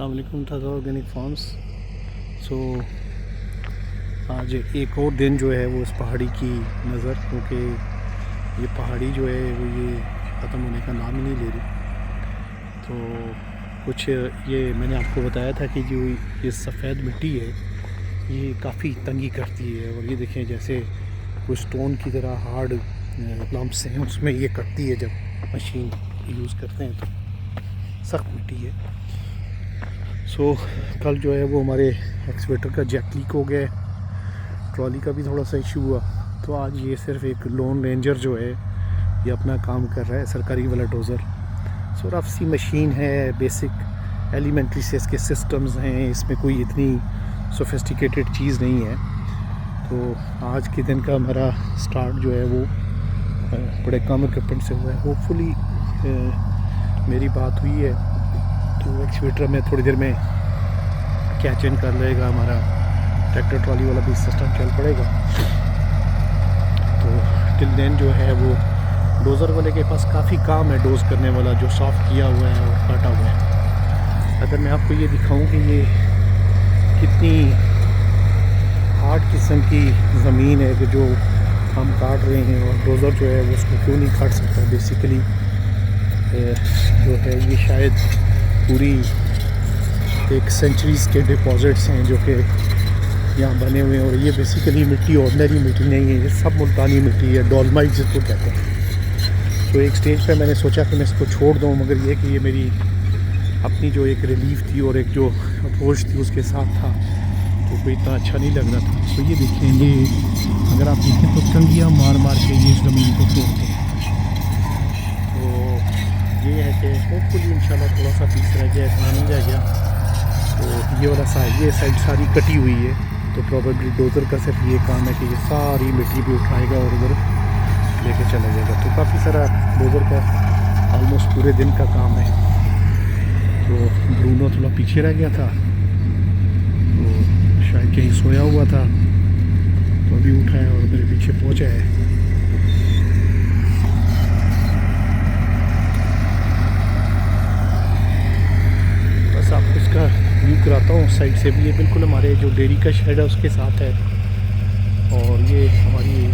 अस्सलाम वालेकुम ताज़ा ऑर्गेनिक फार्म्स। सो आज एक और दिन जो है वो इस पहाड़ी की नज़र, क्योंकि ये पहाड़ी जो है वो ये ख़त्म होने का नाम ही नहीं ले रही। तो कुछ ये मैंने आपको बताया था कि जो ये सफ़ेद मिट्टी है ये काफ़ी तंगी करती है, और ये देखें जैसे वो स्टोन की तरह हार्ड लम्प्स हैं उसमें ये कटती है। जब मशीन यूज़ करते हैं तो सख्त मिट्टी है। सो कल जो है वो हमारे एक्सवेटर का जैक लीक हो गया है, ट्रॉली का भी थोड़ा सा इशू हुआ। तो आज ये सिर्फ एक लोन रेंजर जो है ये अपना काम कर रहा है, सरकारी वाला डोज़र। सो रफ सी मशीन है, बेसिक एलिमेंट्री से इसके सिस्टम्स हैं, इसमें कोई इतनी सोफिस्टिकेटेड चीज़ नहीं है। तो आज के दिन का हमारा स्टार्ट जो है वो बड़े कम इक्विपमेंट से हुआ है। होपफुली मेरी बात हुई है तो एक्सवेटर में थोड़ी देर में कैच इन कर लेगा, हमारा ट्रैक्टर ट्रॉली वाला भी सिस्टम चल पड़ेगा। तो टिल देन जो है वो डोज़र वाले के पास काफ़ी काम है, डोज़ करने वाला जो सॉफ्ट किया हुआ है और काटा हुआ है। अगर मैं आपको ये दिखाऊं कि ये कितनी हार्ड किस्म की ज़मीन है कि जो हम काट रहे हैं, और डोज़र जो है वो उसको क्यों नहीं काट सकता। बेसिकली जो है ये शायद पूरी एक सेंचुरीज़ के डिपॉजिट्स हैं जो कि यहाँ बने हुए हैं। और ये बेसिकली मिट्टी ऑर्डिनरी मिट्टी नहीं है, ये सब मुल्तानी मिट्टी है, डॉलमाइट जिसको कहते हैं। तो एक स्टेज पे मैंने सोचा कि मैं इसको छोड़ दूँ, मगर ये कि ये मेरी अपनी जो एक रिलीफ थी और एक जो अप्रोच थी उसके साथ था तो कोई इतना अच्छा नहीं लग रहा था। तो ये देखें, ये अगर आप देखें तो कंगियाँ मार मार के ये ज़मीन को तोड़ते हैं। ये है कि होपफुली इंशाल्लाह थोड़ा सा पीस रह गया, इतना नहीं रह गया। तो ये वाला साइड, ये साइड सारी कटी हुई है, तो प्रॉबेबली डोज़र का सिर्फ ये काम है कि ये सारी मिट्टी भी उठाएगा और उधर लेके चला जाएगा। तो काफ़ी सारा डोज़र का ऑलमोस्ट पूरे दिन का काम है। तो ब्रूनो थोड़ा पीछे रह गया था, तो शायद कहीं सोया हुआ था, तो अभी उठा है और मेरे पीछे पहुँचा है। आपको इसका व्यू कराता हूँ साइड से भी। ये बिल्कुल हमारे जो डेयरी का शेड है उसके साथ है, और ये हमारी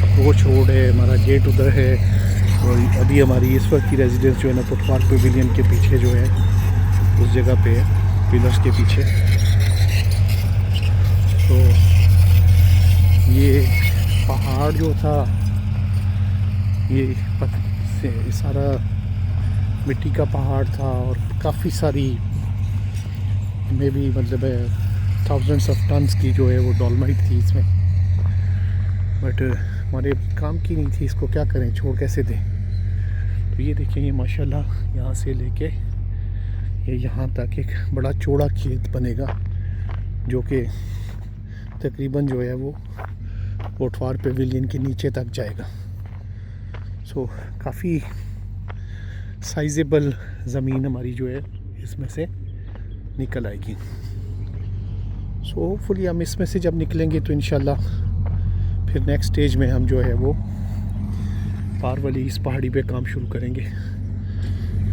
अप्रोच रोड है, हमारा गेट उधर है। और अभी हमारी इस वक्त की रेजिडेंस जो है ना फुटपाथ पेविलियन के पीछे जो है उस जगह पे है, पिलर्स के पीछे। तो ये पहाड़ जो था ये सारा मिट्टी का पहाड़ था, और काफ़ी सारी में भी मतलब थाउजेंड्स ऑफ टन्स की जो है वो डॉलमाइट थी इसमें। बट हमारे काम की नहीं थी, इसको क्या करें, छोड़ कैसे दें। तो ये देखें, ये माशाल्लाह यहाँ से लेके ये यहाँ तक एक बड़ा चौड़ा खेत बनेगा जो कि तकरीबन जो है वो पोटवार पेविलियन के नीचे तक जाएगा। सो काफ़ी साइजेबल ज़मीन हमारी जो है इसमें से निकल आएगी। सो होपफुली हम इसमें से जब निकलेंगे तो इंशाल्लाह फिर नेक्स्ट स्टेज में हम जो है वो पार वाली इस पहाड़ी पे काम शुरू करेंगे।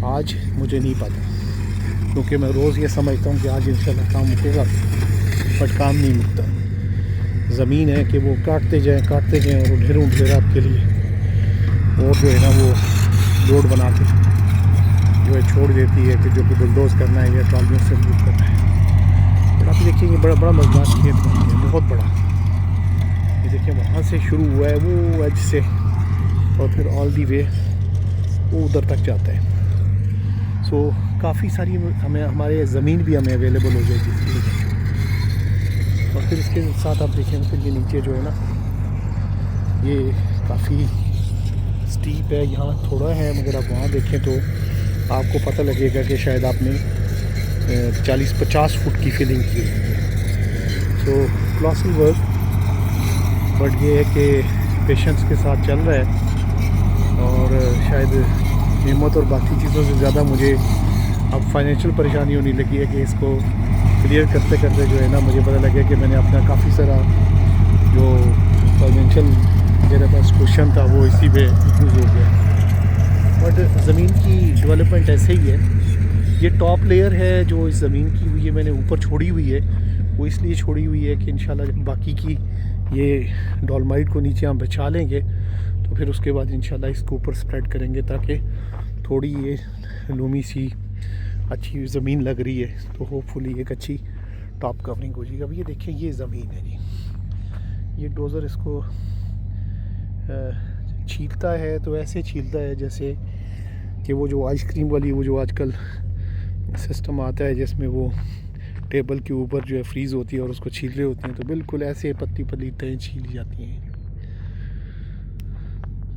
आज मुझे नहीं पता, क्योंकि मैं रोज़ ये समझता हूँ कि आज इंशाल्लाह काम मुकेगा, बट काम नहीं मुकता। ज़मीन है कि वो काटते जाएं और ढेरों ढेर आपके लिए और जो है ना वो रोड बना के जो है छोड़ देती है कि जो कि बुलडोज़ करना है या ट्रॉलियों से मूव करना है। बट आप देखेंगे बड़ा मज़ेदार खेत बन गया, बहुत बड़ा। ये देखिए वहाँ से शुरू हुआ है वो एज से, और फिर ऑल दी वे वो उधर तक जाता है। सो काफ़ी सारी हमें हमारे ज़मीन भी हमें अवेलेबल हो जाएगी इसके लिए। और फिर इसके साथ आप देखें फिर ये नीचे जो है ना ये काफ़ी स्टीप है, यहाँ थोड़ा है, मगर आप वहाँ देखें तो आपको पता लगेगा कि शायद आपने 40-50 फुट की फिलिंग की हुई है। सो क्लॉसल वर्क, बट ये है कि पेशेंस के साथ चल रहा है, और शायद हिम्मत और बाकी चीज़ों से ज़्यादा मुझे अब फाइनेंशियल परेशानी होने लगी है कि इसको क्लियर करते करते जो है ना मुझे पता लगे कि मैंने अपना काफ़ी सारा जो फाइनेंशियल मेरे पास क्वेश्चन था वो इसी पे यूज़ हो गया। बट ज़मीन की डेवलपमेंट ऐसे ही है ये टॉप लेयर है जो इस ज़मीन की हुई है, मैंने ऊपर छोड़ी हुई है। वो इसलिए छोड़ी हुई है कि इंशाल्लाह जब बाकी की ये डॉलमाइट को नीचे हम बिछा लेंगे तो फिर उसके बाद इंशाल्लाह इसको ऊपर स्प्रेड करेंगे, ताकि थोड़ी ये लूमी सी अच्छी ज़मीन लग रही है तो होपफुली एक अच्छी टॉप कवरिंग हो जाएगी। अब ये देखें, ये ज़मीन है जी, ये डोज़र इसको छीलता है तो ऐसे छीलता है जैसे कि वो जो आइसक्रीम वाली वो जो आजकल सिस्टम आता है जिसमें वो टेबल के ऊपर जो है फ्रीज़ होती है और उसको छील रहे होते हैं, तो बिल्कुल ऐसे पतली पतली तय छीली जाती हैं।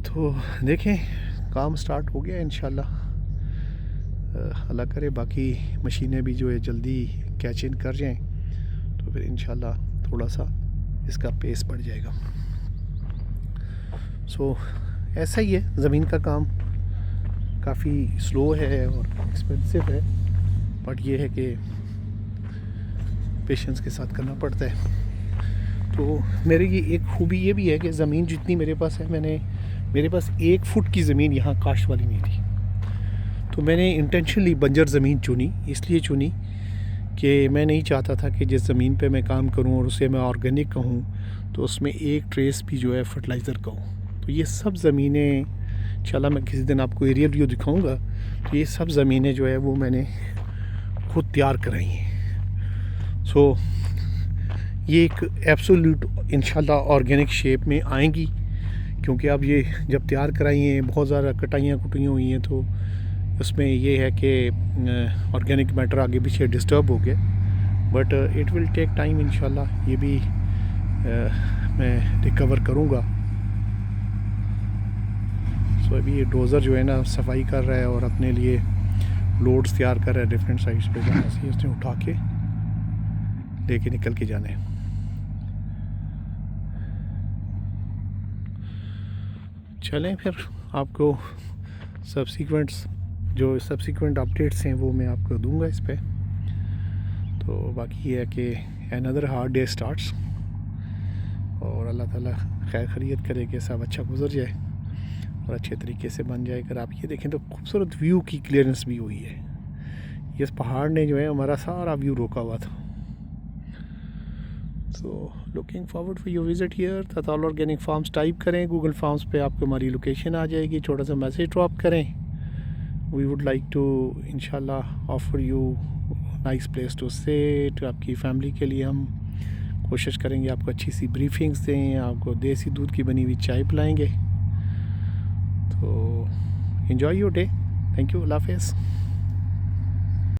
तो देखें, काम स्टार्ट हो गया इंशाल्लाह, अल्लाह करे बाकी मशीनें भी जो है जल्दी कैच इन कर जाएं तो फिर इंशाल्लाह थोड़ा सा इसका पेस बढ़ जाएगा। सो ऐसा ही है, ज़मीन का काम काफ़ी स्लो है और एक्सपेंसिव है, बट ये है कि पेशेंस के साथ करना पड़ता है। तो मेरे ये एक खूबी ये भी है कि ज़मीन जितनी मेरे पास है, मेरे पास 1 फुट की ज़मीन यहाँ काश्त वाली नहीं थी, तो मैंने इंटेंशनली बंजर ज़मीन चुनी। इसलिए चुनी कि मैं नहीं चाहता था कि जिस ज़मीन पे मैं काम करूं और उसे मैं ऑर्गेनिक कहूं तो उसमें एक ट्रेस भी जो है फर्टिलाइज़र का हो। तो ये सब ज़मीनें इंशाल्लाह मैं किसी दिन आपको एरियल व्यू दिखाऊंगा, तो ये सब ज़मीनें जो है वो मैंने खुद तैयार कराई हैं। सो ये एक एब्सोल्यूट इंशाल्लाह ऑर्गेनिक शेप में आएंगी, क्योंकि अब ये जब तैयार कराई हैं बहुत ज़्यादा कटाइयाँ कुटियाँ हुई हैं तो उसमें ये है कि ऑर्गेनिक मैटर आगे पीछे डिस्टर्ब हो गया, but it will take time इंशाल्लाह, ये भी मैं रिकवर करूँगा। सो अभी ये डोज़र जो है ना सफाई कर रहा है और अपने लिए लोड्स तैयार कर रहा है डिफरेंट साइड्स पे, जहाँ से उसने उठा के लेके निकल के जाने। चलें फिर आपको सब्सिक्वेंट अपडेट्स हैं वो मैं आपको दूंगा इस पे। तो बाकी ये है कि अनदर हार्ड डे स्टार्ट्स, और अल्लाह ताला खैर खैरियत करे कि सब अच्छा गुजर जाए और अच्छे तरीके से बन जाए। अगर आप ये देखें तो खूबसूरत व्यू की क्लियरेंस भी हुई है। इस पहाड़ ने जो है हमारा सारा व्यू रोका हुआ था। तो looking forward for your visit here. तताल ऑर्गेनिक फार्म्स टाइप करें गूगल फार्म्स पे, आपको हमारी लोकेशन आ जाएगी। छोटा सा मैसेज ड्रॉप करें, वी वुड लाइक टू इंशाल्लाह offer you nice place to sit. आपकी फैमिली के लिए हम कोशिश करेंगे आपको अच्छी सी ब्रीफिंग्स दें, आपको देसी दूध की बनी हुई चाय पिलाएंगे। तो enjoy your day. Thank you, अल्लाह हाफ़िज़।